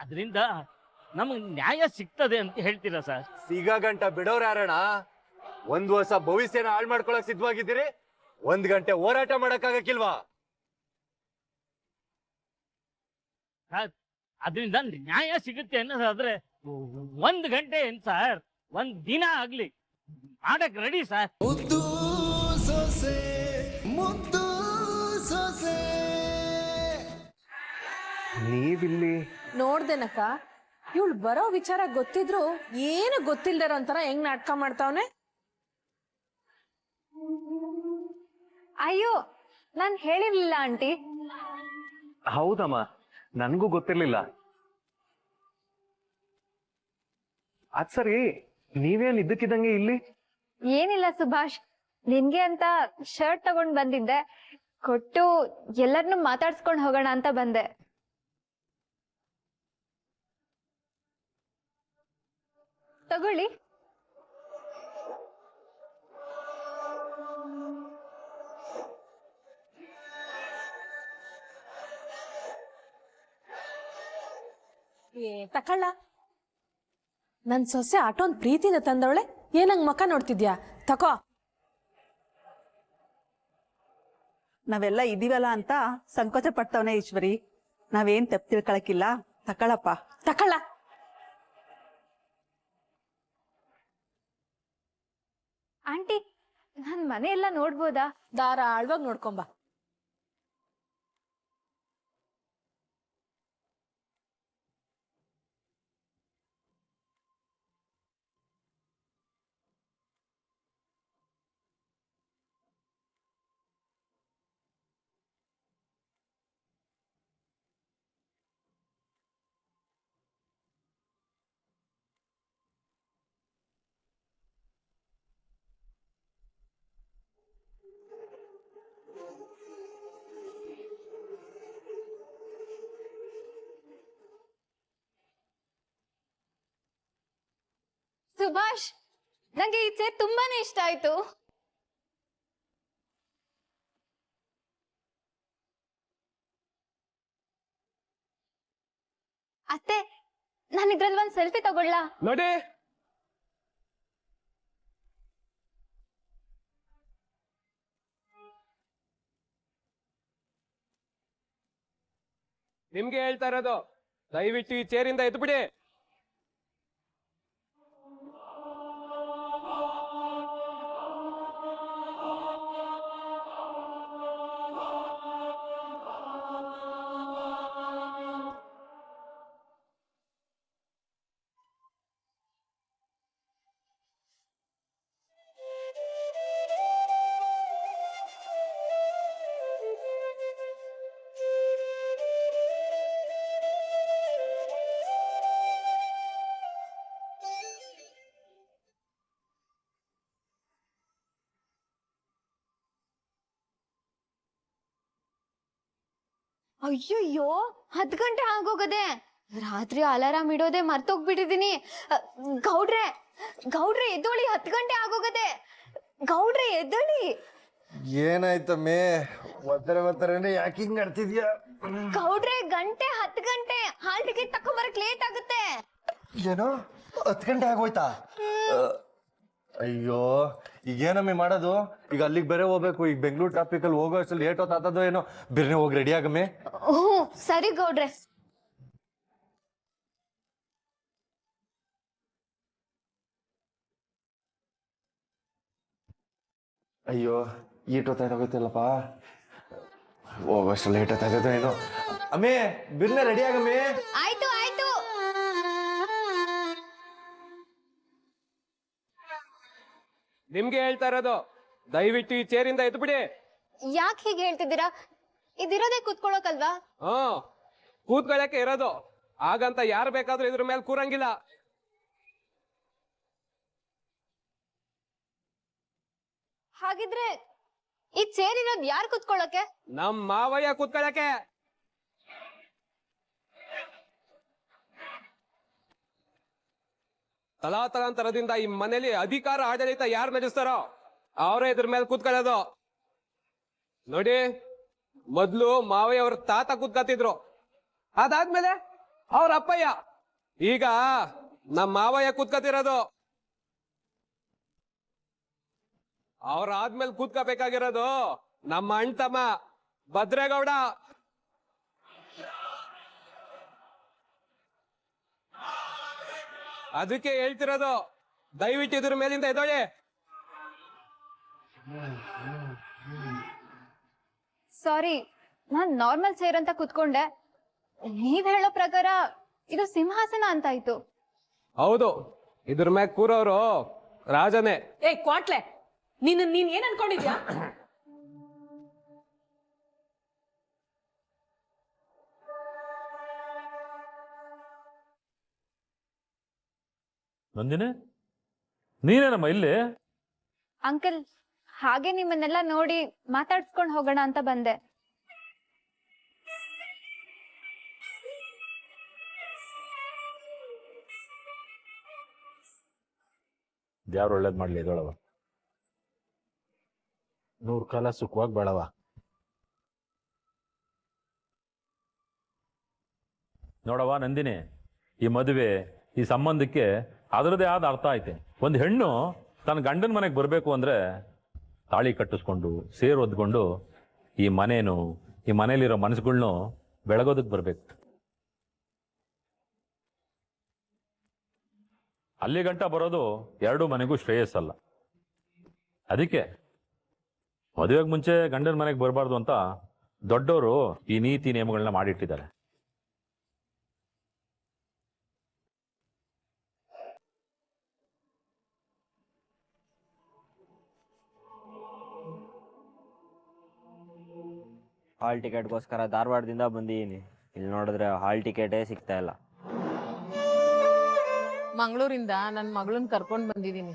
ಅದರಿಂದ ನಮಗೆ ನ್ಯಾಯ ಸಿಗ್ತದೆ ಅಂತ ಹೇಳ್ತೀರಾ ಸರ್? ಸಿಗ ಗಂಟ ಬಿಡೋರ್ ಯಾರಣ್ಣ? 1 ವರ್ಷ ಭವಿಷ್ಯನ ಹಾಳು ಮಾಡ್ಕೊಳಕ್ ಸಿದ್ಧವಾಗಿದ್ದೀರಿ, 1 ಗಂಟೆ ಹೋರಾಟ ಮಾಡಕ್ಕಾಗಕ್ಕಿಲ್ವಾ? ಅದರಿಂದ ನ್ಯಾಯ ಸಿಗುತ್ತೆ ಅನ್ನೋದಾದ್ರೆ 1 ಗಂಟೆ ಏನ್ ಸರ್, 1 ದಿನ ಆಗ್ಲಿ ಮಾಡಕ್ ರೆಡಿ ಸರ್. ಮುದ್ದು ಸೊಸೆ, ಮುದ್ದು ಸೊಸೆ. ನೀವಿಲ್ಲಿ ನೋಡ್ದೇನಕ್ಕ, ಇವಳು ಬರೋ ವಿಚಾರ ಗೊತ್ತಿದ್ರು ಏನು ಗೊತ್ತಿಲ್ದಿರೋ ಒಂಥರ ಹೆಂಗ್ ನಾಟಕ ಮಾಡ್ತಾವನೆ. ಅಯ್ಯೋ, ನಾನ್ ಹೇಳಿರ್ಲಿಲ್ಲ ಆಂಟಿ. ಹೌದಮ್ಮ, ನನ್ಗೂ ಗೊತ್ತಿರ್ಲಿಲ್ಲ. ಅದ್ ಸರಿ, ನೀವೇನ್ ಇದ್ದಕ್ಕಿದ್ದಂಗೆ ಇಲ್ಲಿ? ಏನಿಲ್ಲ ಸುಭಾಷ್, ನಿನ್ಗೆ ಅಂತ ಶರ್ಟ್ ತಗೊಂಡ್ ಬಂದಿದ್ದೆ, ಕೊಟ್ಟು ಎಲ್ಲರನ್ನು ಮಾತಾಡ್ಸ್ಕೊಂಡ್ ಹೋಗೋಣ ಅಂತ ಬಂದೆ. ತಗೊಳ್ಳಿ. ತಕಳ್ಳ, ನನ್ ಸೊಸೆ ಆಟೋನ್ ಪ್ರೀತಿಯಿಂದ ತಂದವಳೆ, ಏನಂಗ್ ಮಕ್ಕ ನೋಡ್ತಿದ್ಯಾ? ತಕೋ. ನಾವೆಲ್ಲ ಇದೀವಲ್ಲ ಅಂತ ಸಂಕೋಚ ಪಡ್ತವನೆ ಈಶ್ವರಿ. ನಾವೇನ್ ತಪ್ಪು ತಿಳ್ಕೊಳಕಿಲ್ಲ, ತಕಳಪ್ಪ. ತಕಳ್ಳ. ಆಂಟಿ, ನನ್ ಮನೆ ಎಲ್ಲ ನೋಡ್ಬೋದಾ? ಧಾರಾಳವಾಗಿ ನೋಡ್ಕೊಂಬ. ಸುಭಾಷ್, ನಂಗೆ ಈ ಚೇರ್ ತುಂಬಾನೇ ಇಷ್ಟ ಆಯ್ತು. ಅತ್ತೆ, ನಾನು ಇದ್ರಲ್ಲಿ ಒಂದ್ ಸೆಲ್ಫಿ ತಗೊಳ್ಳ? ನೋಡಿ, ನಿಮ್ಗೆ ಹೇಳ್ತಾ ಇರೋದು, ದಯವಿಟ್ಟು ಈ ಚೇರಿಂದ ಎದ್ಬಿಡಿ. ಅಯ್ಯಯ್ಯೋ, 10 ಗಂಟೆ ಆಗೋಗದೆ. ರಾತ್ರಿ ಅಲಾರಾಮ್ ಇಡೋದೆ ಮರ್ತೋಗ್ಬಿಟ್ಟಿದೀನಿ. ಗೌಡ್ರೆ, ಗೌಡ್ರೆ ಎದ್ದೋಳಿ, 10 ಗಂಟೆ ಆಗೋಗದೆ. ಗೌಡ್ರೆ ಎದ್ದೋಳಿ. ಏನಾಯ್ತಮ್ಮೆ? ಒತ್ತರನೇ ಯಾಕೆ ಹಿಂಗ್ ಆಡ್ತಿದ್ಯಾ? ಗೌಡ್ರೆ, ಗಂಟೆ 10 ಗಂಟೆ, ಹಾಲ್ ಟಿಕೆಟ್ ತಕೊಂಬರಕ್ ಲೇಟ್ ಆಗುತ್ತೆ. ಏನೋ 10 ಗಂಟೆ ಆಗೋಯ್ತಾ? ಅಯ್ಯೋ, ಈಗ ಏನಮ್ಮೆ ಮಾಡೋದು? ಈಗ ಅಲ್ಲಿಗೆ ಬೇರೆ ಹೋಗ್ಬೇಕು. ಈಗ ಬೆಂಗಳೂರು ಟ್ರಾಫಿಕ್ ಅಲ್ಲಿ ಹೋಗೋ ಅಷ್ಟು ಲೇಟ್ ಹೊತ್ತಾದೋ ಏನೋ. ಬೇರೆ ಹೋಗಿ ರೆಡಿ ಆಗಮ್ಮೆ. ಸರಿ ಗೌಡ್ರೆ. ಅಯ್ಯೋ, ಈಟೊತ್ತಾಗೋಯ್ತಲ್ಲಪ್ಪ, ಹೋಗೋಷ್ಟು ಲೇಟ್ ಹೊತ್ತಾಗದೋ ಏನೋ. ಅಮ್ಮೆ, ಬಿರ್ನೆ ರೆಡಿ ಆಗಮ್ಮೆ. ಆಯ್ತು ಆಯ್ತು. ನಿಮ್ಗೆ ಹೇಳ್ತಾ ಇರೋದು, ದಯವಿಟ್ಟು ಈ ಚೇರಿಂದ ಎದ್ಬಿಡಿ. ಯಾಕೆ ಹೀಗೆ ಹೇಳ್ತಿದ್ದೀರಾ? ಇದಿರೋದೇ ಕೂತ್ಕೊಳ್ಳೋಕಲ್ವಾ? ಕೂತ್ಕೊಳ್ಳಕ್ಕೆ ಇರೋದು, ಹಾಗಂತ ಯಾರು ಬೇಕಾದ್ರೂ ಇದ್ರ ಮೇಲೆ ಕೂರಂಗಿಲ್ಲ. ಹಾಗಿದ್ರೆ ಈ ಚೇರ್ ಇರೋದು ಯಾರು ಕೂತ್ಕೊಳ್ಳೋಕೆ? ನಮ್ ಮಾವಯ್ಯ ಕೂತ್ಕೊಳ್ಳಕ್ಕೆ. ತಲಾತಲಾಂತರದಿಂದ ಈ ಮನೇಲಿ ಅಧಿಕಾರ ಆಡಳಿತ ಯಾರು ನಡೆಸ್ತಾರೋ ಅವರೇ ಇದ್ರ ಮೇಲೆ ಕೂತ್ಕೊಳ್ಳೋದು. ನೋಡಿ, ಮೊದ್ಲು ಮಾವಯ್ಯ ಅವ್ರ ತಾತ ಕೂತ್ಕೊತಿದ್ರು, ಅದಾದ್ಮೇಲೆ ಅವ್ರ ಅಪ್ಪಯ್ಯ. ಈಗ ನಮ್ಮ ಮಾವಯ್ಯ ಕೂತ್ಕತಿರೋದು. ಅವ್ರ ಆದ್ಮೇಲೆ ಕೂತ್ಕೋಬೇಕಾಗಿರೋದು ನಮ್ಮ ಅಣ್ಣ ತಮ್ಮ ಭದ್ರೇಗೌಡ. ಅದಕ್ಕೆ ಹೇಳ್ತಿರೋದು, ದಯವಿಟ್ಟು ಇದ್ರ ಮೇಲಿಂದ ಎದೊಳೆ. ಸಾರಿ, ನಾನ್ ನಾರ್ಮಲ್ ಚೇರ್ ಅಂತ ಕುತ್ಕೊಂಡೆ. ನೀವ್ ಹೇಳೋ ಪ್ರಕಾರ ಇದು ಸಿಂಹಾಸನ ಅಂತಾಯ್ತು. ಹೌದು, ಇದ್ರ ಮ್ಯಾಗ ಕೂರೋರು ರಾಜನೇ. ಏ ಕ್ವಾಟ್ಲೆ, ನೀನ್ ಏನ್ ಅನ್ಕೊಂಡಿದ್ಯಾ? ನಂದಿನಿ, ನೀನೇನಮ್ಮ ಇಲ್ಲಿ? ಅಂಕಲ್, ಹಾಗೆ ನಿಮ್ಮನ್ನೆಲ್ಲ ನೋಡಿ ಮಾತಾಡ್ಸ್ಕೊಂಡ್ ಹೋಗೋಣ ಅಂತ ಬಂದೆ. ದೇವ್ರು ಒಳ್ಳೇದ್ ಮಾಡ್ಲಿ ಇದೊಳವ. 100 ಕಾಲ ಸುಖವಾಗಿ ಬಾಳವ. ನೋಡವ ನಂದಿನಿ, ಈ ಮದುವೆ, ಈ ಸಂಬಂಧಕ್ಕೆ ಅದರದೇ ಆದ ಅರ್ಥ ಐತೆ. ಒಂದು ಹೆಣ್ಣು ತನ್ನ ಗಂಡನ ಮನೆಗೆ ಬರಬೇಕು ಅಂದ್ರೆ ತಾಳಿ ಕಟ್ಟಿಸ್ಕೊಂಡು ಸೇರು ಒದ್ಕೊಂಡು ಈ ಮನೇನು ಈ ಮನೇಲಿರೋ ಮನಸ್ಸುಗಳ್ನು ಬೆಳಗೋದಕ್ಕೆ ಬರ್ಬೇಕು. ಅಲ್ಲಿ ಗಂಟ ಬರೋದು ಎರಡೂ ಮನೆಗೂ ಶ್ರೇಯಸ್ಸಲ್ಲ. ಅದಕ್ಕೆ ಮದುವೆಗೆ ಮುಂಚೆ ಗಂಡನ ಮನೆಗೆ ಬರಬಾರ್ದು ಅಂತ ದೊಡ್ಡವರು ಈ ನೀತಿ ನಿಯಮಗಳನ್ನ ಮಾಡಿಟ್ಟಿದ್ದಾರೆ. ಹಾಲ್ ಟಿಕೆಟ್ಗೋಸ್ಕರ ಧಾರವಾಡದಿಂದ ಬಂದಿದ್ದೀನಿ. ಇಲ್ಲಿ ನೋಡಿದ್ರೆ ಹಾಲ್ ಟಿಕೆಟೇ ಸಿಗ್ತಾ ಇಲ್ಲ. ಮಂಗಳೂರಿಂದ ನನ್ನ ಮಗಳನ್ನ ಕರ್ಕೊಂಡು ಬಂದಿದ್ದೀನಿ.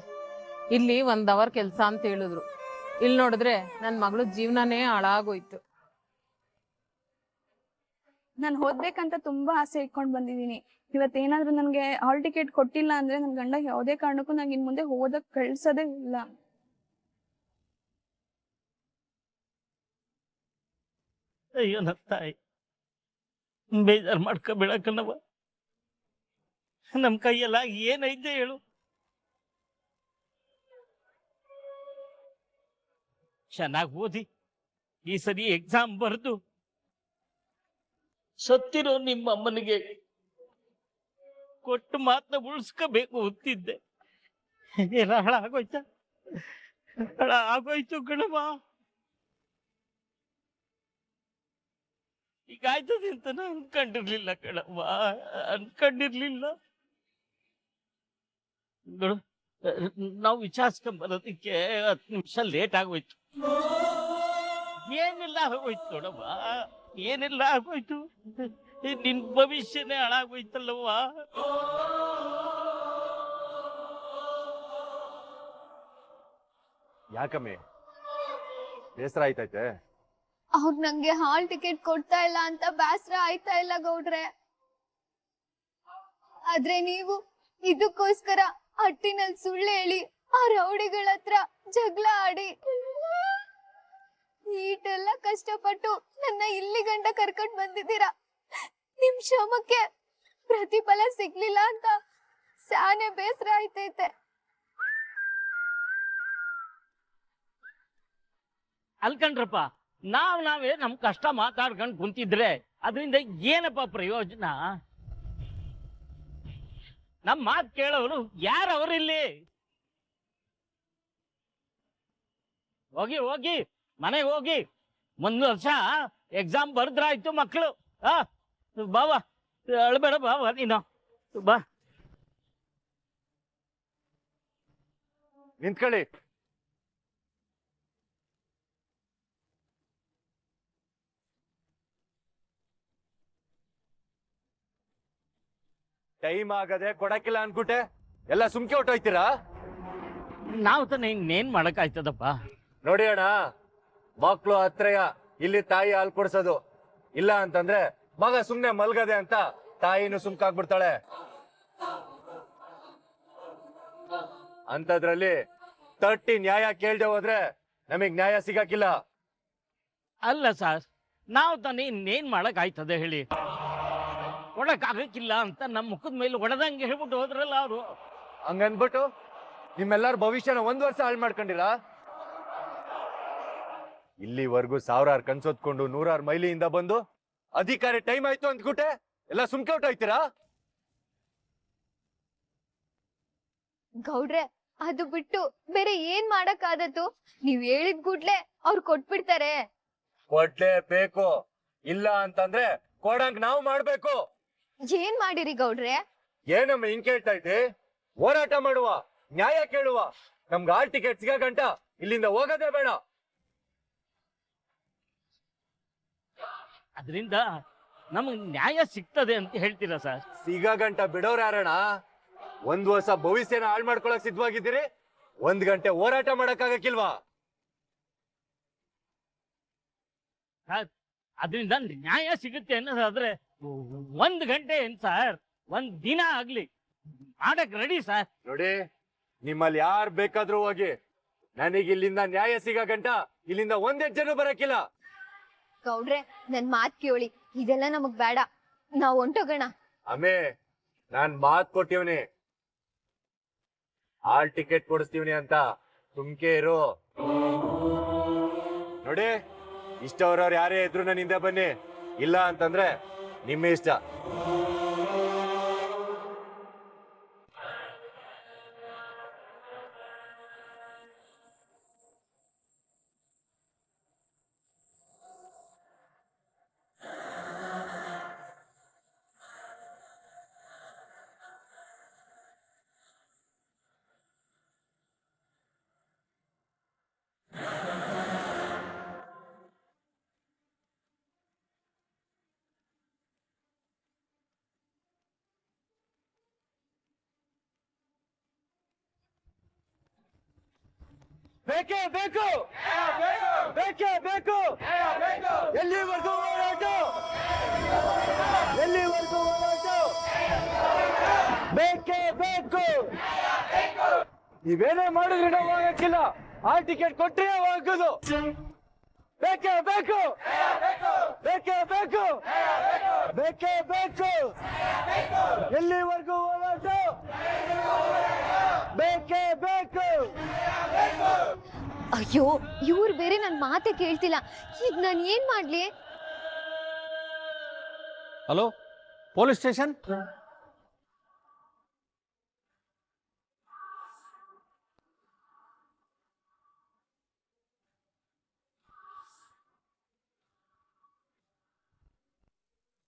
ಇಲ್ಲಿ 1 ಅವರ್ ಕೆಲಸ ಅಂತ ಹೇಳಿದ್ರು. ಇಲ್ಲಿ ನೋಡಿದ್ರೆ ನನ್ನ ಮಗಳ ಜೀವನನೇ ಹಾಳಾಗೋಯ್ತು. ನಾನು ಓದ್ಬೇಕಂತ ತುಂಬಾ ಆಸೆ ಇಟ್ಕೊಂಡು ಬಂದಿದ್ದೀನಿ. ಇವತ್ತೇನಾದ್ರೂ ನನಗೆ ಹಾಲ್ ಟಿಕೆಟ್ ಕೊಟ್ಟಿಲ್ಲ ಅಂದ್ರೆ ನನ್ನ ಗಂಡ ಯಾವುದೇ ಕಾರಣಕ್ಕೂ ನಂಗೆ ಇನ್ ಮುಂದೆ ಓದಕ್ ಕಳ್ಸೋದೇ ಇಲ್ಲ. ಅಯ್ಯೋ ನನ್ನ ತಾಯಿ, ಬೇಜಾರು ಮಾಡ್ಕೊಬೇಡಕ್ಕನವ. ನಮ್ ಕೈಯೆಲ್ಲ ಏನೈತೆ ಹೇಳು. ಚೆನ್ನಾಗಿ ಓದಿ ಈ ಸರಿ ಎಕ್ಸಾಮ್ ಬರೆದು ಸತ್ತಿರೋ ನಿಮ್ಮ ಅಮ್ಮನಿಗೆ ಕೊಟ್ಟು ಮಾತನ್ನ ಉಳಿಸ್ಕೋಬೇಕು ಅಂತಿದ್ದೆ. ಎಲ್ಲ ಹಾಳಾಗೋಯ್ತ, ಹಾಳಾಗೋಯ್ತು ಕಣವ. ಈಗ ಆಯ್ತದೆ ಅಂತ ನಾನು ಅನ್ಕೊಂಡಿರ್ಲಿಲ್ಲ ಕಣವ್ವ, ಅನ್ಕೊಂಡಿರ್ಲಿಲ್ಲ. ನಾವು ವಿಚಾರಿಸ್ಕೊಂಬರೋದಕ್ಕೆ 10 ನಿಮಿಷ ಲೇಟ್ ಆಗೋಯ್ತು. ಏನೆಲ್ಲ ಆಗೋಯ್ತು ನೋಡವ್ವ, ಏನೆಲ್ಲ ಆಗೋಯ್ತು. ನಿನ್ ಭವಿಷ್ಯನೇ ಹಾಳಾಗೋಯ್ತಲ್ಲವ್ವ. ಯಾಕಮ್ಮೆ ಬೇಸರ ಆಯ್ತೈತೆ? ಅವ್ರು ನಂಗೆ ಹಾಲ್ ಟಿಕೆಟ್ ಕೊಡ್ತಾ ಇಲ್ಲ ಅಂತ ಬೇಸರ ಆಯ್ತಾ ಇಲ್ಲ ಗೌಡ್ರೆ. ಆದ್ರೆ ನೀವು ಇದಕ್ಕೋಸ್ಕರ ಹಟ್ಟಿನಲ್ಲಿ ಸುಳ್ಳು ಹೇಳಿ ಆ ರೌಡಿಗಳ ಹತ್ರ ಜಗಳ ಆಡಿ ಈಟೆಲ್ಲ ಕಷ್ಟಪಟ್ಟು ನನ್ನ ಇಲ್ಲಿ ಗಂಟ ಕರ್ಕೊಂಡ್ ಬಂದಿದ್ದೀರಾ. ನಿಮ್ ಶ್ರಮಕ್ಕೆ ಪ್ರತಿಫಲ ಸಿಗ್ಲಿಲ್ಲ ಅಂತ ಸಾನೆ ಬೇಸರ ಆಯ್ತೈತೆ. ಅಲ್ಕಂಡ್ರಪ್ಪ, ನಾವೇ ನಮ್ ಕಷ್ಟ ಮಾತಾಡ್ಕೊಂಡು ಕುಂತಿದ್ರೆ ಅದರಿಂದ ಏನಪ್ಪ ಪ್ರಯೋಜನ? ನಮ್ ಮಾತು ಕೇಳೋರು ಯಾರವರಿಲ್ಲಿ? ಹೋಗಿ ಹೋಗಿ ಮನೆಗೆ ಹೋಗಿ. 1 ವರ್ಷ ಎಕ್ಸಾಮ್ ಬರ್ದ್ರಾಯ್ತು ಮಕ್ಕಳು. ಬಾವ, ಅಳ್ಬೇಡ ಬಾವ, ನೀನು ಬಾ. ನಿಂತ್ಕೊಳ್ಳಿ. ಟೈಮ್ ಆಗದೆ ಕೊಡಕ್ಕಿಲ್ಲ ಅನ್ಕುಟೆ ಎಲ್ಲ ಸುಮ್ಕೆ ಹೊಟ್ಟೋಯ್ತೀರಾ? ನಾವು ತಾನೆ ಇನ್ನೇನ್ ಮಾಡಕ್ಕಾಯ್ತದಪ್ಪ. ನೋಡಿ ಅಣ್ಣ, ಮಕ್ಳು ಹತ್ರಯ ಇಲ್ಲಿ ತಾಯಿ ಹಾಲು ಕೊಡ್ಸೋದು. ಇಲ್ಲ ಅಂತಂದ್ರೆ ಮಗ ಸುಮ್ನೆ ಮಲ್ಗದೆ ಅಂತ ತಾಯಿನೂ ಸುಮ್ಕಾಗ್ಬಿಡ್ತಾಳೆ. ಅಂತದ್ರಲ್ಲಿ ತಟ್ಟಿ ನ್ಯಾಯ ಕೇಳ್ದೆ ಹೋದ್ರೆ ನಮಗ್ ನ್ಯಾಯ ಸಿಗಕ್ಕಿಲ್ಲ. ಅಲ್ಲ ಸರ್, ನಾವು ತಾನೆ ಇನ್ನೇನ್ ಮಾಡಕ್ ಆಯ್ತದೆ ಹೇಳಿ. ಕೊಡಕ್ ಆಗಕ್ಕಿಲ್ಲ ಅಂತ ನಮ್ಮ ಮುಖದ ಮೇಲೆ ಹೊಡೆದಂಗೆ ಹೇಳ್ಬಿಟ್ಟು ಹೋದ್ರಲ್ಲ ಅವರು. ಹಂಗನ್ಬಿಟ್ಟು ನಿಮ್ಮೆಲ್ಲರ ಭವಿಷ್ಯನ 1 ವರ್ಷ ಹಾಳು ಮಾಡ್ಕೊಂಡಿರ. ಇಲ್ಲಿವರೆಗೂ 1000 ಕನ್ಸೊತ್ಕೊಂಡು 100 ಮೈಲಿಯಿಂದ ಬಂದು ಅಧಿಕಾರಿ ಟೈಮ್ ಆಯ್ತು ಅಂದ್ಬಿಟ್ಟೆ ಎಲ್ಲ ಸುಮ್ಕೆ ಹೊಟ್ಟೋಯ್ತೀರಾ? ಗೌಡ್ರೆ ಅದು ಬಿಟ್ಟು ಬೇರೆ ಏನ್ ಮಾಡಕ್ಕಾದತ್ತು? ನೀವ್ ಹೇಳಿದ್ ಕೂಡ್ಲೆ ಅವ್ರು ಕೊಟ್ಬಿಡ್ತಾರೆ. ಕೊಡ್ಲೇಬೇಕು, ಇಲ್ಲ ಅಂತಂದ್ರೆ ಕೊಡಂಗ್ ನಾವು ಮಾಡ್ಬೇಕು. ಏನ್ ಮಾಡಿರಿ ಗೌಡ್ರೆ? ಏನಮ್ಮ ಹಿಂಗ್ ಕೇಳ್ತಾ ಇದ್ದೆ? ಹೋರಾಟ ಮಾಡುವ, ನ್ಯಾಯ ಕೇಳುವ. ನಮ್ಗೆ ಹಾಲ್ ಟಿಕೆಟ್ ಸಿಗ ಗಂಟ ಇಲ್ಲಿಂದ ಹೋಗೋದೇ ಬೇಡ. ಅದರಿಂದ ನಮಗ್ ನ್ಯಾಯ ಸಿಗ್ತದೆ ಅಂತ ಹೇಳ್ತೀರಾ ಸರ್? ಸಿಗ ಗಂಟ ಬಿಡೋರ್ ಯಾರಣ? 1 ವರ್ಷ ಭವಿಷ್ಯನ ಹಾಳು ಮಾಡ್ಕೊಳಕ್ ಸಿದ್ಧವಾಗಿದ್ದೀರಿ, 1 ಗಂಟೆ ಹೋರಾಟ ಮಾಡಕ್ ಆಗಕ್ಕಿಲ್ವಾ? ಅದರಿಂದ ನ್ಯಾಯ ಸಿಗುತ್ತೆ ಅನ್ನೋದಾದ್ರೆ 1 ಗಂಟೆ ಏನ್ ಸರ್, 1 ದಿನ ಆಗ್ಲಿ ಮಾಡಕ್ ರೆಡಿ ಸರ್. ನೋಡಿ, ನಿಮ್ಮಲ್ಲಿ ಯಾರು ಬೇಕಾದ್ರೂ ಹೋಗಿ, ನನಗೆ ಇಲ್ಲಿಂದ ನ್ಯಾಯ ಸಿಗ ಗಂಟ ಇಲ್ಲಿಂದ 1 ಹೆಜ್ಜೆನೂ ಬರಕ್ಕಿಲ್ಲ. ಗೌಡ್ರೆ ನನ್ ಮಾತ್ ಕೇಳಿ, ಇದೆಲ್ಲ ನಮಗ್ ಬೇಡ, ನಾವ್ ಹೊಂಟೋಗೋಣ. ಆಮೇ ನಾನ್ ಮಾತ್ ಕೊಟ್ಟಿವ್ನಿ, ಹಾಲ್ ಟಿಕೆಟ್ ಕೊಡಿಸ್ತೀವ್ನಿ ಅಂತ ಸುಮ್ಕೆ ಇರು. ನೋಡಿ, ಇಷ್ಟವ್ರವ್ರು ಯಾರೇ ಇದ್ರು ನನ್ನ ಹಿಂದೆ ಬನ್ನಿ, ಇಲ್ಲ ಅಂತಂದ್ರೆ ನಿಮ್ಮ ಇಷ್ಟ. ಬೇಕೇ ಬೇಕು, ಬೇಕೇ ಬೇಕು. ಎಲ್ಲಿವರೆಗೂ ಹೋರಾಟ, ಎಲ್ಲಿವರೆಗೂ ಹೋರಾಟ, ಬೇಕೇ ಬೇಕು. ನೀವೇನೇ ಮಾಡಿದ್ರೆ ನಾವು ಹೋಗಕ್ಕಿಲ್ಲ, ಹಾಲ್ ಟಿಕೆಟ್ ಕೊಟ್ರೆ ಹೋಗೋದು. ಬೇಕೇ ಬೇಕು, ಬೇಕೇ ಬೇಕು, ಬೇಕೇ ಬೇಕು. ಎಲ್ಲಿವರೆಗೂ ಹೋರಾಟ, ಬೇಕೇ ಬೇಕು. ಅಯ್ಯೋ, ಇವ್ರು ಬೇರೆ ನನ್ ಮಾತೆ ಕೇಳ್ತಿಲ್ಲ, ಈಗ ನಾನ್ ಏನ್ ಮಾಡ್ಲಿ? Hello, police station?